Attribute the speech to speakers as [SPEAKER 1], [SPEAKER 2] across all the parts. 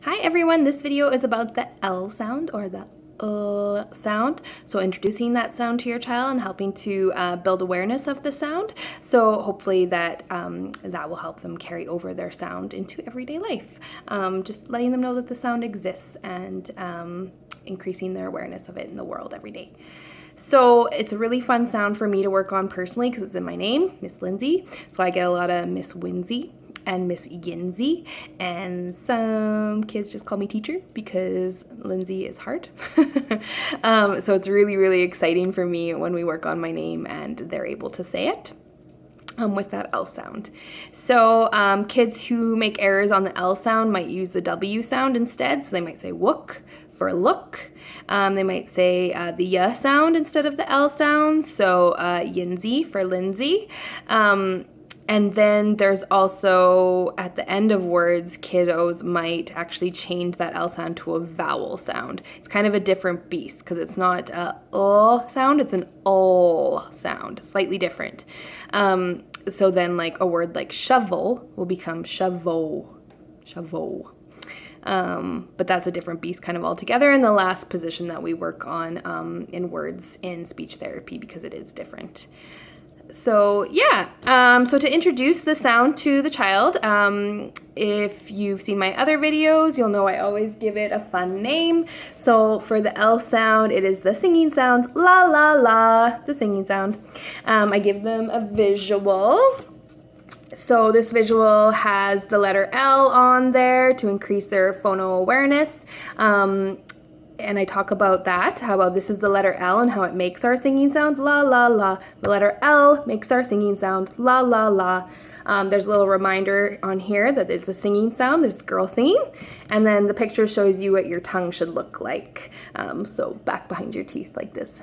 [SPEAKER 1] Hi everyone, this video is about the L sound or the sound. So introducing that sound to your child and helping to build awareness of the sound. So hopefully that will help them carry over their sound into everyday life. Just letting them know that the sound exists and increasing their awareness of it in the world every day. So it's a really fun sound for me to work on personally because it's in my name, Miss Lindsay. So I get a lot of Miss Winsy and Miss Yinsey, and some kids just call me teacher because Lindsay is hard. So it's really, really exciting for me when we work on my name and they're able to say it with that L sound. So kids who make errors on the L sound might use the W sound instead. So they might say wook for look. They might say the Y sound instead of the L sound. So Yinsey for Lindsay. And then there's also, at the end of words, kiddos might actually change that L sound to a vowel sound. It's kind of a different beast because it's not a sound, it's an O sound, slightly different. So then like a word like shovel will become shovel. But that's a different beast kind of altogether. And the last position that we work on in words in speech therapy because it is different. So yeah, so to introduce the sound to the child, if you've seen my other videos, you'll know I always give it a fun name. So for the L sound, it is the singing sound, la la la, the singing sound. I give them a visual. So this visual has the letter L on there to increase their phono awareness. And I talk about that, how about this is the letter L and how it makes our singing sound, la, la, la. The letter L makes our singing sound, la, la, la. There's a little reminder on here that it's a singing sound, there's a girl singing. And then the picture shows you what your tongue should look like. So back behind your teeth like this.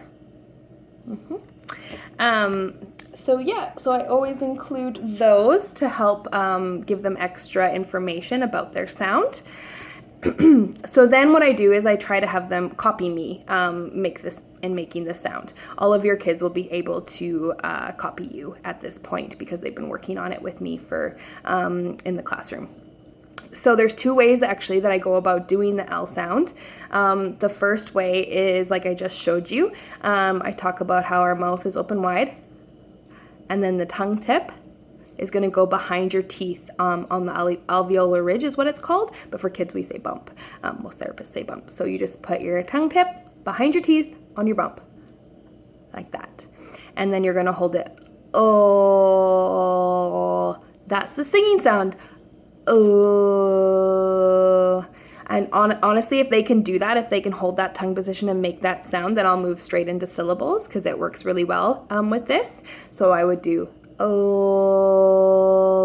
[SPEAKER 1] So yeah, so I always include those to help give them extra information about their sound. So then what I do is I try to have them copy me making this sound. All of your kids will be able to copy you at this point because they've been working on it with me for in the classroom. So there's two ways actually that I go about doing the L sound. The first way is like I just showed you. I talk about how our mouth is open wide and then the tongue tip is going to go behind your teeth on the alveolar ridge is what it's called, but for kids we say bump. Most therapists say bump. So you just put your tongue tip behind your teeth on your bump, like that. And then you're going to hold it. Oh, that's the singing sound. Oh. And honestly, if they can do that, if they can hold that tongue position and make that sound, then I'll move straight into syllables because it works really well with this. So I would do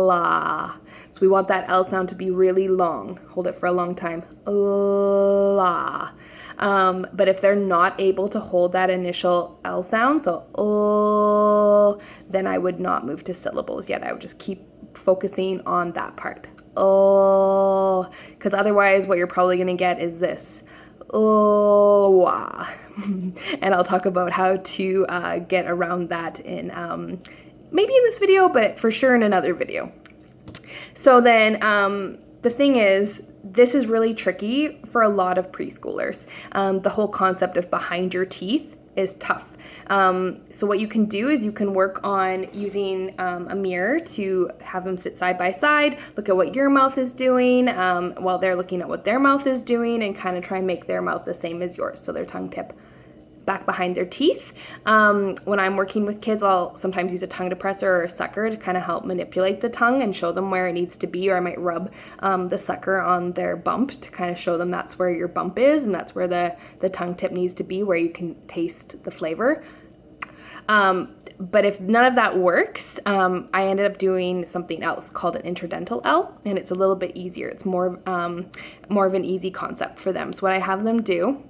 [SPEAKER 1] la. So we want that L sound to be really long. Hold it for a long time. La. But if they're not able to hold that initial L sound, so then I would not move to syllables yet. I would just keep focusing on that part. Because otherwise what you're probably going to get is this. And I'll talk about how to get around that in maybe in this video, but for sure in another video. So then the thing is, this is really tricky for a lot of preschoolers. The whole concept of behind your teeth is tough. So what you can do is you can work on using a mirror to have them sit side by side, look at what your mouth is doing while they're looking at what their mouth is doing and kind of try and make their mouth the same as yours. So their tongue tip back behind their teeth. When I'm working with kids, I'll sometimes use a tongue depressor or a sucker to kind of help manipulate the tongue and show them where it needs to be, or I might rub the sucker on their bump to kind of show them that's where your bump is and that's where the tongue tip needs to be, where you can taste the flavor. But if none of that works, I ended up doing something else called an interdental L, and it's a little bit easier. It's more of an easy concept for them. So what I have them do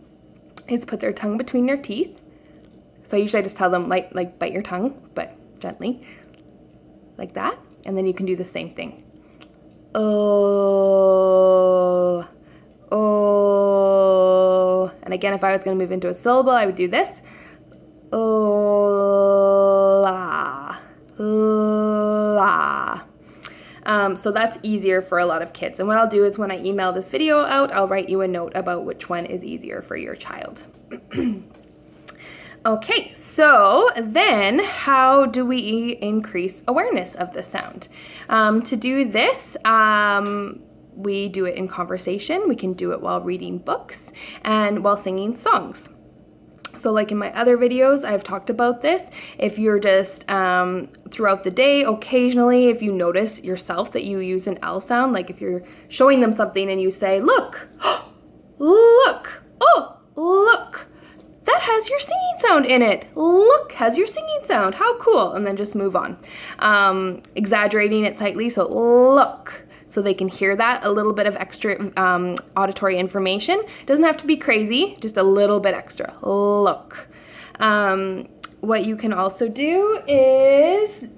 [SPEAKER 1] is put their tongue between their teeth. So usually I just tell them like bite your tongue, but gently, like that. And then you can do the same thing. Oh. And again, if I was going to move into a syllable, I would do this. Oh, la, la. So that's easier for a lot of kids. And what I'll do is when I email this video out, I'll write you a note about which one is easier for your child. Okay, so then how do we increase awareness of the sound? To do this, we do it in conversation. We can do it while reading books and while singing songs. So like in my other videos, I've talked about this. If you're just throughout the day, occasionally, if you notice yourself that you use an L sound, like if you're showing them something and you say, look, look, oh, look, that has your singing sound in it. Look, has your singing sound. How cool. And then just move on. Exaggerating it slightly, so look. So they can hear that, a little bit of extra auditory information. Doesn't have to be crazy, just a little bit extra. Look. What you can also do is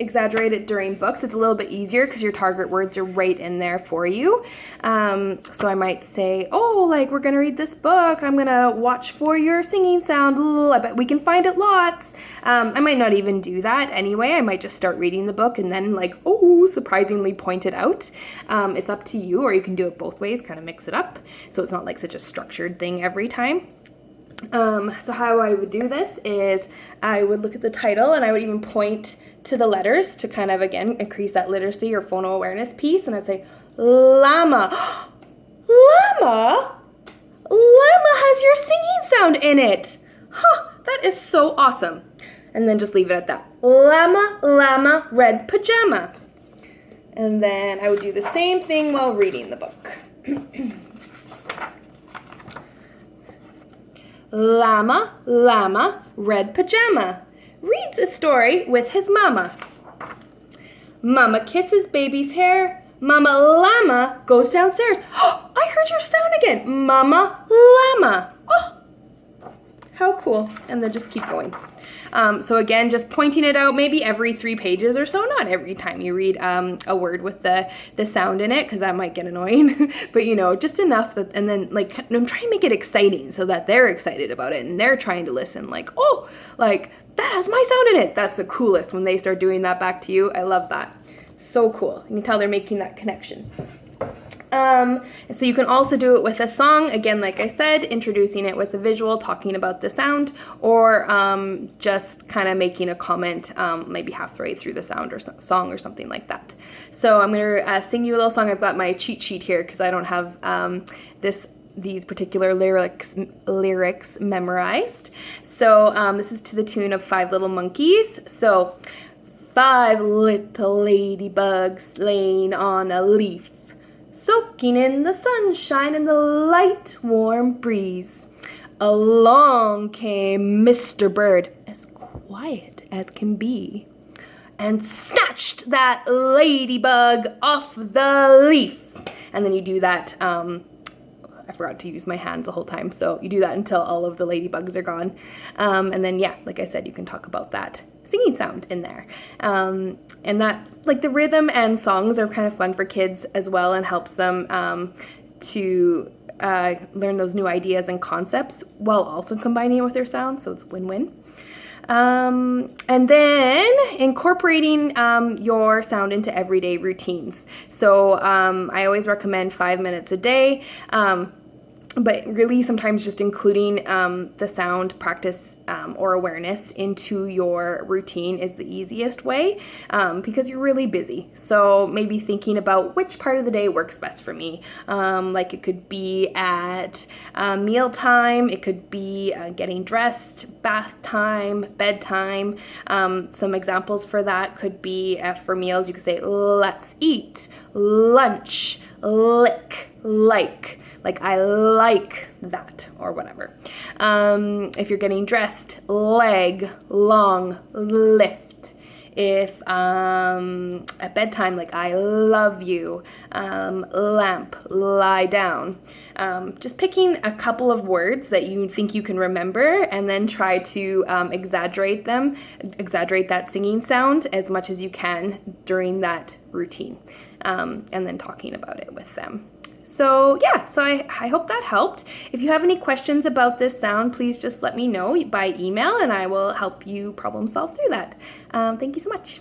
[SPEAKER 1] exaggerate it during books. It's a little bit easier because your target words are right in there for you. So I might say, oh, like we're gonna read this book. I'm gonna watch for your singing sound. I bet we can find it lots. I might not even do that anyway. I might just start reading the book and then like, oh, surprisingly point it out. It's up to you, or you can do it both ways, kind of mix it up. So it's not like such a structured thing every time. So how I would do this is I would look at the title and I would even point to the letters to kind of, again, increase that literacy or phono awareness piece. And I'd say, llama. Llama? Llama has your singing sound in it. Huh, that is so awesome. And then just leave it at that. Llama, llama, red pajama. And then I would do the same thing while reading the book. Llama, llama, red pajama, reads a story with his mama. Mama kisses baby's hair. Mama llama goes downstairs. Oh, I heard your sound again. Mama llama. Oh, how cool. And then just keep going. So again, just pointing it out maybe every 3 pages or so, not every time you read a word with the sound in it, because that might get annoying, but you know, just enough that, and then like, I'm trying to make it exciting so that they're excited about it and they're trying to listen like, oh, like that has my sound in it. That's the coolest when they start doing that back to you. I love that. So cool. You can tell they're making that connection. So you can also do it with a song, again, like I said, introducing it with a visual, talking about the sound, or just kind of making a comment maybe halfway through the sound or song or something like that. So I'm going to sing you a little song. I've got my cheat sheet here because I don't have these particular lyrics memorized. So this is to the tune of 5 Little Monkeys. So 5 little ladybugs laying on a leaf, soaking in the sunshine and the light warm breeze. Along came Mr. Bird, as quiet as can be, and snatched that ladybug off the leaf. And then you do that, I forgot to use my hands the whole time, so you do that until all of the ladybugs are gone. And then, yeah, like I said, you can talk about that singing sound in there. And that, like the rhythm and songs are kind of fun for kids as well, and helps them to learn those new ideas and concepts while also combining it with their sound, so it's win-win. And then incorporating your sound into everyday routines. So I always recommend 5 minutes a day. But really sometimes just including the sound practice or awareness into your routine is the easiest way because you're really busy. So maybe thinking about which part of the day works best for me. Like it could be at mealtime, it could be getting dressed, bath time, bedtime. Some examples for that could be for meals, you could say, let's eat, lunch, lick, like I like that, or whatever. If you're getting dressed, leg, long, lift. If at bedtime, like I love you, lamp, lie down. Just picking a couple of words that you think you can remember, and then try to exaggerate that singing sound as much as you can during that routine, and then talking about it with them. So yeah, so I hope that helped. If you have any questions about this sound, please just let me know by email and I will help you problem solve through that. Thank you so much.